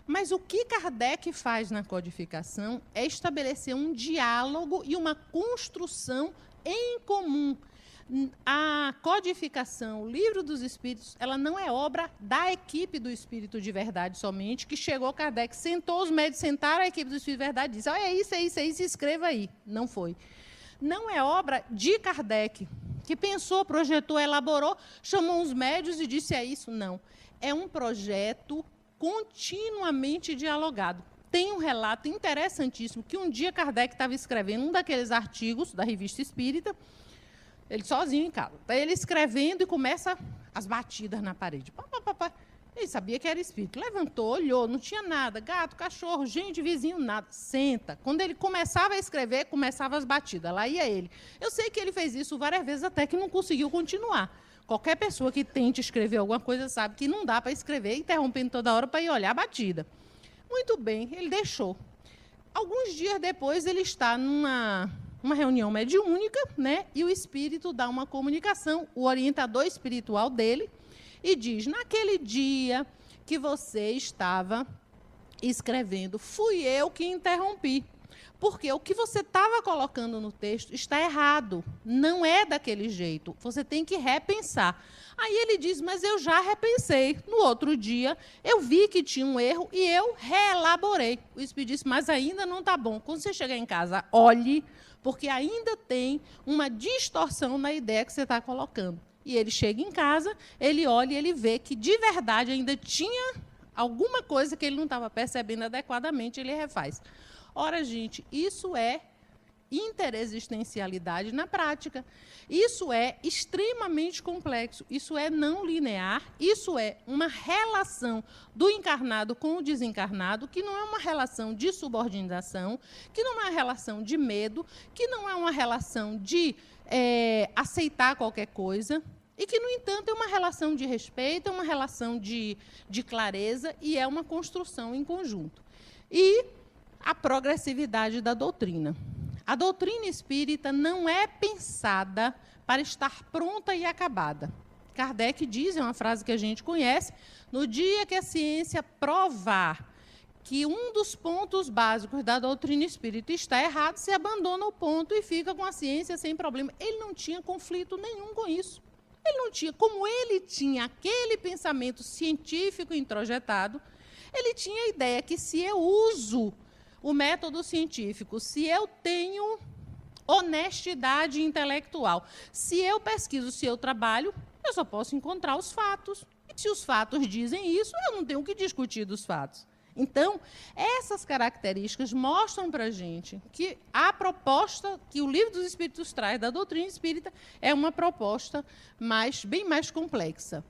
Mas o que Kardec faz na codificação é estabelecer um diálogo e uma construção em comum. A codificação, o Livro dos Espíritos, ela não é obra da equipe do Espírito de Verdade somente, que chegou Kardec, sentou, os médios sentaram, a equipe do Espírito de Verdade disse, é isso, escreva aí. Não foi. Não é obra de Kardec, que pensou, projetou, elaborou, chamou os médios e disse, é isso. Não. É um projeto continuamente dialogado. Tem um relato interessantíssimo, que um dia Kardec estava escrevendo um daqueles artigos da Revista Espírita, ele sozinho em casa. Está ele escrevendo e começa as batidas na parede. Pá, pá, pá, pá. Ele sabia que era espírito. Levantou, olhou, não tinha nada. Gato, cachorro, gente, vizinho, nada. Senta. Quando ele começava a escrever, começava as batidas. Lá ia ele. Eu sei que ele fez isso várias vezes, até que não conseguiu continuar. Qualquer pessoa que tente escrever alguma coisa sabe que não dá para escrever, interrompendo toda hora para ir olhar a batida. Muito bem, ele deixou. Alguns dias depois, ele está numa reunião mediúnica, né? E o espírito dá uma comunicação, o orientador espiritual dele, e diz, naquele dia que você estava escrevendo, fui eu que interrompi. Porque o que você estava colocando no texto está errado, não é daquele jeito, você tem que repensar. Aí ele diz, mas eu já repensei. No outro dia, eu vi que tinha um erro e eu reelaborei. O espírito disse, mas ainda não está bom. Quando você chegar em casa, olhe, porque ainda tem uma distorção na ideia que você está colocando. E ele chega em casa, ele olha e ele vê que, de verdade, ainda tinha alguma coisa que ele não estava percebendo adequadamente, ele refaz. Ora, gente, isso é interexistencialidade na prática. Isso é extremamente complexo, isso é não linear, isso é uma relação do encarnado com o desencarnado, que não é uma relação de subordinação, que não é uma relação de medo, que não é uma relação de aceitar qualquer coisa, e que, no entanto, é uma relação de respeito, é uma relação de clareza e é uma construção em conjunto. E a progressividade da doutrina. A doutrina espírita não é pensada para estar pronta e acabada. Kardec diz, é uma frase que a gente conhece, no dia que a ciência provar que um dos pontos básicos da doutrina espírita está errado, se abandona o ponto e fica com a ciência sem problema. Ele não tinha conflito nenhum com isso. Ele não tinha, como ele tinha aquele pensamento científico introjetado, ele tinha a ideia que se eu uso o método científico, se eu tenho honestidade intelectual, se eu pesquiso, se eu trabalho, eu só posso encontrar os fatos. E se os fatos dizem isso, eu não tenho que discutir dos fatos. Então, essas características mostram para a gente que a proposta que o Livro dos Espíritos traz da doutrina espírita é uma proposta bem mais complexa.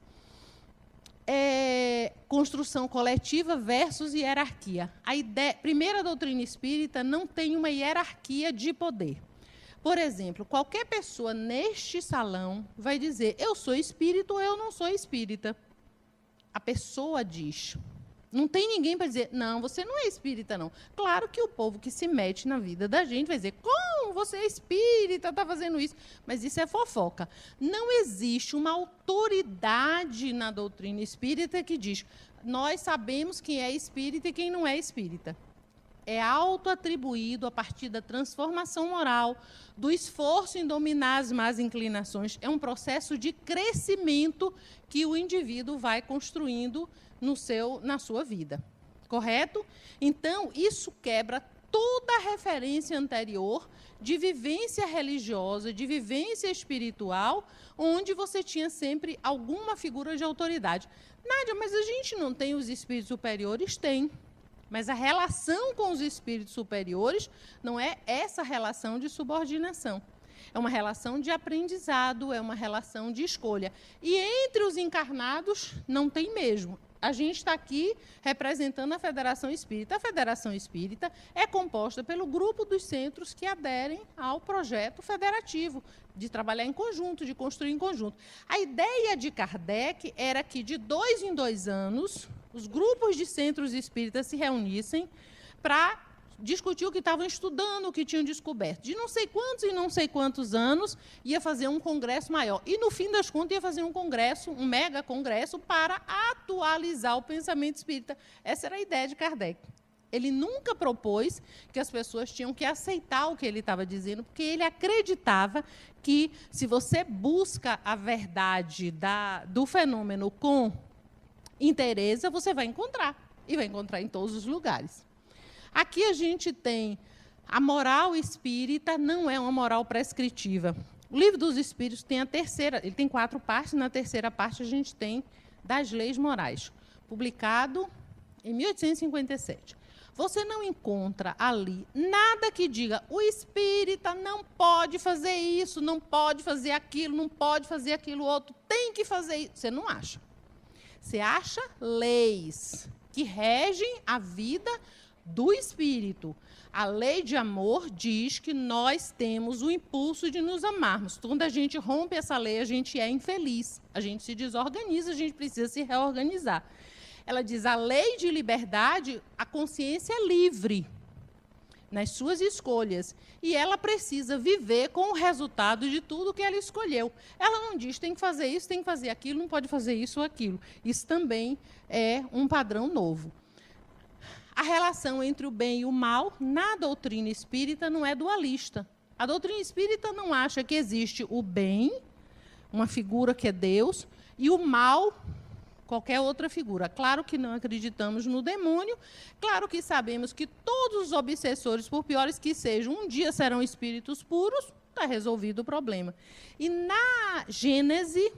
Construção coletiva versus hierarquia. Primeira doutrina espírita não tem uma hierarquia de poder. Por exemplo, qualquer pessoa neste salão vai dizer, eu sou espírito ou eu não sou espírita. A pessoa diz. Não tem ninguém para dizer, não, você não é espírita, não. Claro que o povo que se mete na vida da gente vai dizer, como você é espírita, está fazendo isso? Mas isso é fofoca. Não existe uma autoridade na doutrina espírita que diz, nós sabemos quem é espírita e quem não é espírita. É autoatribuído a partir da transformação moral, do esforço em dominar as más inclinações. É um processo de crescimento que o indivíduo vai construindo na sua vida. Correto? Então, isso quebra toda a referência anterior de vivência religiosa, de vivência espiritual, onde você tinha sempre alguma figura de autoridade. Nádia, mas a gente não tem os espíritos superiores? Tem. Mas a relação com os espíritos superiores não é essa relação de subordinação. É uma relação de aprendizado, é uma relação de escolha. E entre os encarnados, não tem mesmo. A gente está aqui representando a Federação Espírita. A Federação Espírita é composta pelo grupo dos centros que aderem ao projeto federativo, de trabalhar em conjunto, de construir em conjunto. A ideia de Kardec era que, de 2 em 2 anos, os grupos de centros espíritas se reunissem para discutiu que estavam estudando, o que tinham descoberto. De não sei quantos e não sei quantos anos, ia fazer um congresso maior. E, no fim das contas, ia fazer um congresso, um mega congresso, para atualizar o pensamento espírita. Essa era a ideia de Kardec. Ele nunca propôs que as pessoas tinham que aceitar o que ele estava dizendo, porque ele acreditava que, se você busca a verdade do fenômeno com inteireza, você vai encontrar. E vai encontrar em todos os lugares. Aqui a gente tem a moral espírita, não é uma moral prescritiva. O Livro dos Espíritos tem a terceira, ele tem 4 partes, na terceira parte a gente tem das leis morais, publicado em 1857. Você não encontra ali nada que diga o espírita não pode fazer isso, não pode fazer aquilo, não pode fazer aquilo outro, tem que fazer isso. Você não acha. Você acha leis que regem a vida do espírito. A lei de amor diz que nós temos o impulso de nos amarmos. Quando a gente rompe essa lei, a gente é infeliz, a gente se desorganiza, a gente precisa se reorganizar. Ela diz, a lei de liberdade, a consciência é livre nas suas escolhas. E ela precisa viver com o resultado de tudo que ela escolheu. Ela não diz, tem que fazer isso, tem que fazer aquilo, não pode fazer isso ou aquilo. Isso também é um padrão novo. A relação entre o bem e o mal, na doutrina espírita, não é dualista. A doutrina espírita não acha que existe o bem, uma figura que é Deus, e o mal, qualquer outra figura. Claro que não acreditamos no demônio, claro que sabemos que todos os obsessores, por piores que sejam, um dia serão espíritos puros, está resolvido o problema. E na Gênese,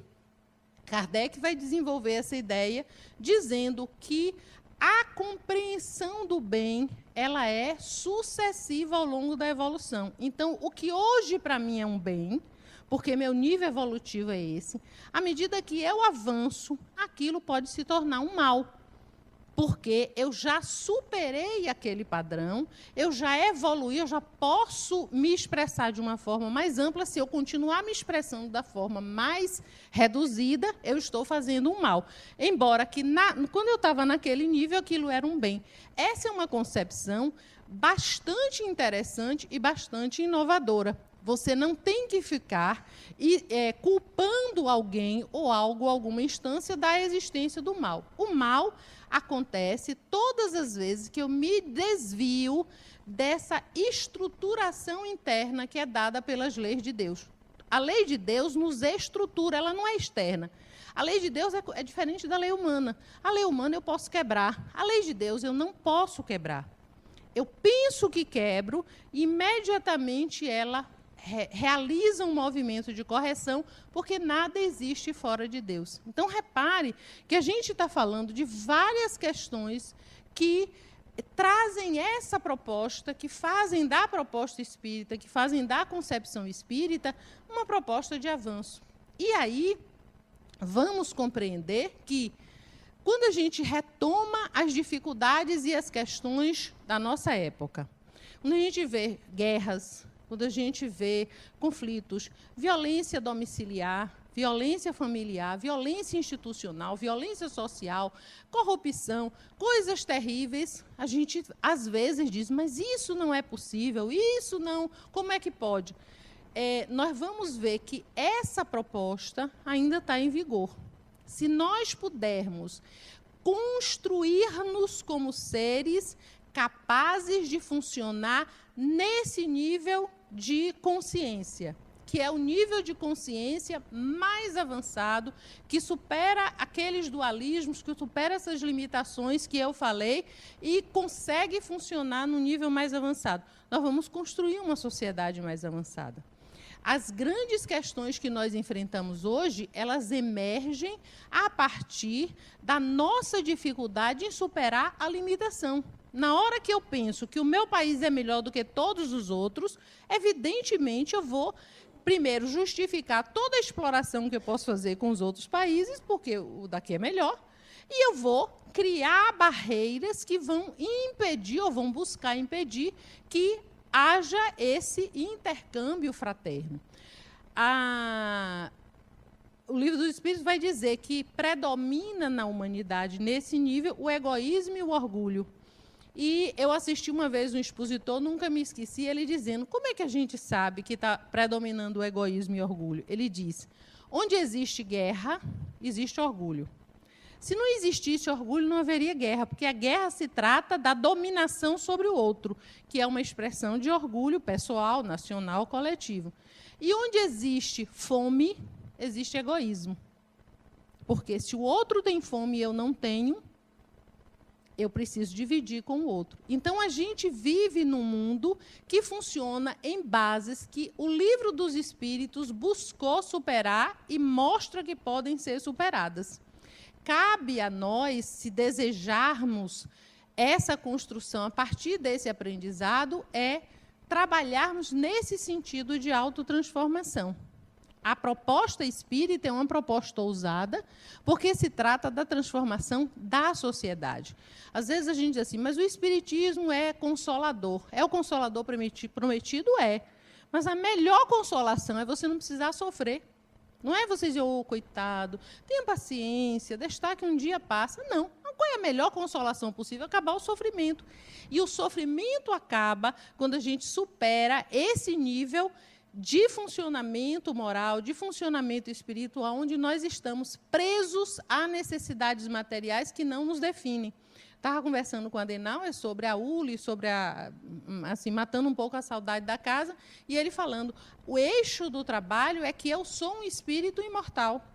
Kardec vai desenvolver essa ideia, dizendo que a compreensão do bem, ela é sucessiva ao longo da evolução. Então, o que hoje para mim é um bem, porque meu nível evolutivo é esse, à medida que eu avanço, aquilo pode se tornar um mal. Porque eu já superei aquele padrão, eu já evoluí, eu já posso me expressar de uma forma mais ampla. Se eu continuar me expressando da forma mais reduzida, eu estou fazendo um mal. Embora que, quando eu estava naquele nível, aquilo era um bem. Essa é uma concepção bastante interessante e bastante inovadora. Você não tem que ficar culpando alguém ou algo, alguma instância da existência do mal. O mal acontece todas as vezes que eu me desvio dessa estruturação interna que é dada pelas leis de Deus. A lei de Deus nos estrutura, ela não é externa. A lei de Deus é diferente da lei humana. A lei humana eu posso quebrar. A lei de Deus eu não posso quebrar. Eu penso que quebro, e imediatamente ela realiza um movimento de correção, porque nada existe fora de Deus. Então, repare que a gente está falando de várias questões que trazem essa proposta, que fazem da proposta espírita, que fazem da concepção espírita, uma proposta de avanço. E aí, vamos compreender que, quando a gente retoma as dificuldades e as questões da nossa época, quando a gente vê guerras, quando a gente vê conflitos, violência domiciliar, violência familiar, violência institucional, violência social, corrupção, coisas terríveis, a gente, às vezes, diz, mas isso não é possível, isso não, como é que pode? Nós vamos ver que essa proposta ainda está em vigor. Se nós pudermos construir-nos como seres capazes de funcionar nesse nível de consciência, que é o nível de consciência mais avançado, que supera aqueles dualismos, que supera essas limitações que eu falei e consegue funcionar no nível mais avançado. Nós vamos construir uma sociedade mais avançada. As grandes questões que nós enfrentamos hoje, elas emergem a partir da nossa dificuldade em superar a limitação. Na hora que eu penso que o meu país é melhor do que todos os outros, evidentemente eu vou, primeiro, justificar toda a exploração que eu posso fazer com os outros países, porque o daqui é melhor, e eu vou criar barreiras que vão impedir, ou vão buscar impedir, que haja esse intercâmbio fraterno. O Livro dos Espíritos vai dizer que predomina na humanidade, nesse nível, o egoísmo e o orgulho. E eu assisti uma vez um expositor, nunca me esqueci, ele dizendo, como é que a gente sabe que está predominando o egoísmo e orgulho? Ele diz, onde existe guerra, existe orgulho. Se não existisse orgulho, não haveria guerra, porque a guerra se trata da dominação sobre o outro, que é uma expressão de orgulho pessoal, nacional, coletivo. E onde existe fome, existe egoísmo. Porque se o outro tem fome e eu não tenho, eu preciso dividir com o outro. Então, a gente vive num mundo que funciona em bases que o Livro dos Espíritos buscou superar e mostra que podem ser superadas. Cabe a nós, se desejarmos essa construção a partir desse aprendizado, é trabalharmos nesse sentido de autotransformação. A proposta espírita é uma proposta ousada, porque se trata da transformação da sociedade. Às vezes a gente diz assim, mas o espiritismo é consolador. É o consolador prometido? É. Mas a melhor consolação é você não precisar sofrer. Não é você dizer, oh, coitado, tenha paciência, deixar que um dia passa. Não. Qual é a melhor consolação possível? Acabar o sofrimento. E o sofrimento acaba quando a gente supera esse nível de funcionamento moral, de funcionamento espiritual, onde nós estamos presos a necessidades materiais que não nos definem. Estava conversando com a Adenauer sobre a ULI, sobre assim, matando um pouco a saudade da casa, e ele falando, o eixo do trabalho é que eu sou um espírito imortal.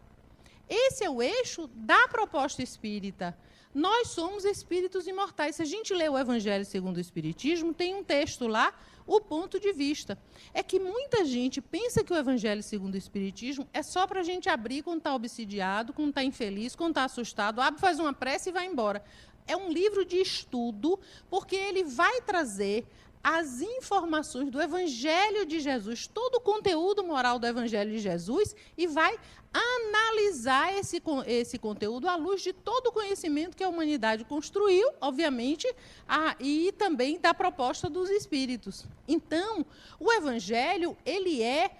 Esse é o eixo da proposta espírita. Nós somos espíritos imortais. Se a gente lê o Evangelho segundo o Espiritismo, tem um texto lá, o ponto de vista. É que muita gente pensa que o Evangelho segundo o Espiritismo é só para a gente abrir quando está obsidiado, quando está infeliz, quando está assustado, abre, faz uma prece e vai embora. É um livro de estudo, porque ele vai trazer as informações do Evangelho de Jesus, todo o conteúdo moral do Evangelho de Jesus, e vai analisar esse conteúdo à luz de todo o conhecimento que a humanidade construiu, obviamente, e também da proposta dos espíritos. Então, o Evangelho ele é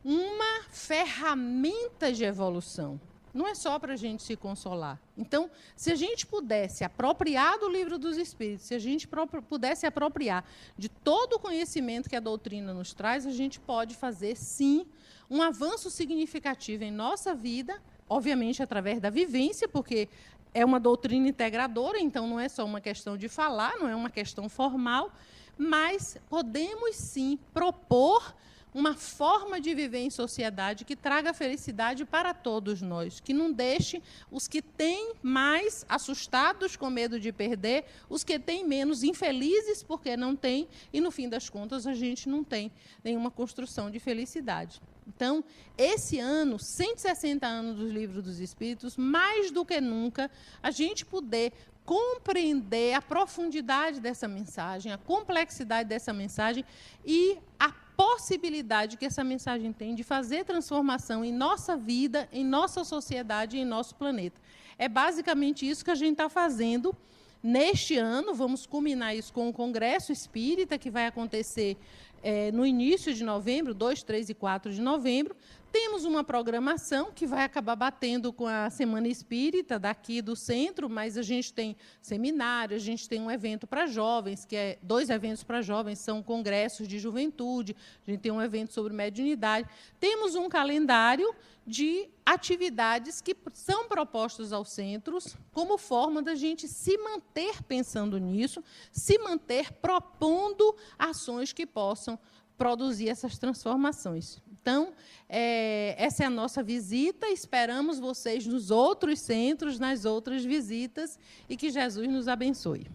uma ferramenta de evolução. Não é só para a gente se consolar. Então, se a gente pudesse apropriar do Livro dos Espíritos, se a gente pudesse apropriar de todo o conhecimento que a doutrina nos traz, a gente pode fazer, sim, um avanço significativo em nossa vida, obviamente através da vivência, porque é uma doutrina integradora, então não é só uma questão de falar, não é uma questão formal, mas podemos, sim, propor uma forma de viver em sociedade que traga felicidade para todos nós, que não deixe os que têm mais assustados com medo de perder, os que têm menos infelizes porque não têm, e, no fim das contas, a gente não tem nenhuma construção de felicidade. Então, esse ano, 160 anos dos Livros dos Espíritos, mais do que nunca, a gente poder compreender a profundidade dessa mensagem, a complexidade dessa mensagem e a possibilidade que essa mensagem tem de fazer transformação em nossa vida, em nossa sociedade e em nosso planeta. É basicamente isso que a gente está fazendo neste ano. Vamos culminar isso com o Congresso Espírita, que vai acontecer no início de novembro, 2, 3 e 4 de novembro. Temos uma programação que vai acabar batendo com a Semana Espírita daqui do centro, mas a gente tem seminário, a gente tem um evento para jovens, que é 2 eventos para jovens, são congressos de juventude, a gente tem um evento sobre mediunidade. Temos um calendário de atividades que são propostas aos centros como forma da gente se manter pensando nisso, se manter propondo ações que possam produzir essas transformações. Então, essa é a nossa visita, esperamos vocês nos outros centros, nas outras visitas, e que Jesus nos abençoe.